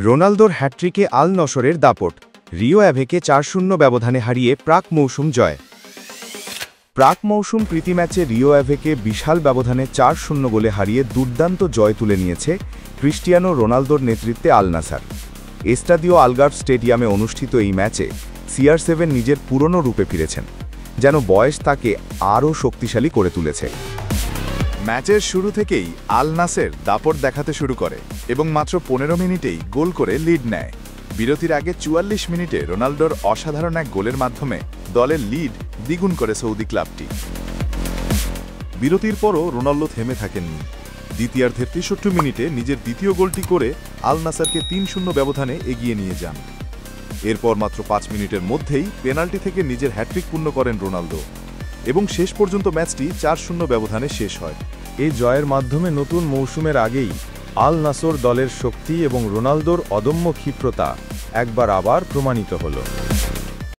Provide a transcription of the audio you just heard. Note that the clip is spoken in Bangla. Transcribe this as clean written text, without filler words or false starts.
রোনালদোর হ্যাট্রিকে আল নসরের দাপট, রিও অ্যাভেকে ৪-০ ব্যবধানে হারিয়ে প্রাক মৌসুম জয়। প্রাক মৌসুম প্রীতি ম্যাচে রিও অ্যাভেকে বিশাল ব্যবধানে ৪-০ গোলে হারিয়ে দুর্দান্ত জয় তুলে নিয়েছে ক্রিস্টিয়ানো রোনালদোর নেতৃত্বে আল নাসার। এস্টাদিও আলগার্ভ স্টেডিয়ামে অনুষ্ঠিত এই ম্যাচে CR7 নিজের পুরনো রূপে ফিরেছেন, যেন বয়স তাকে আরও শক্তিশালী করে তুলেছে। ম্যাচের শুরু থেকেই আল নাসের দাপট দেখাতে শুরু করে এবং মাত্র ১৫ মিনিটেই গোল করে লিড নেয়। বিরতির আগে ৪৪ মিনিটে রোনালদোর অসাধারণ এক গোলের মাধ্যমে দলের লিড দ্বিগুণ করে সৌদি ক্লাবটি। বিরতির পরও রোনালদো থেমে থাকেননি। দ্বিতীয়ার্ধের ৬৩ মিনিটে নিজের দ্বিতীয় গোলটি করে আল নাসারকে ৩-০ ব্যবধানে এগিয়ে নিয়ে যান। এরপর মাত্র ৫ মিনিটের মধ্যেই পেনাল্টি থেকে নিজের হ্যাট্রিক পূর্ণ করেন রোনালদো এবং শেষ পর্যন্ত ম্যাচটি ৪-০ ব্যবধানে শেষ হয়। এই জয়ের মাধ্যমে নতুন মৌসুমের আগেই আল নাসর দলের শক্তি এবং রোনালদোর অদম্য ক্ষিপ্রতা একবার আবার প্রমাণিত হল।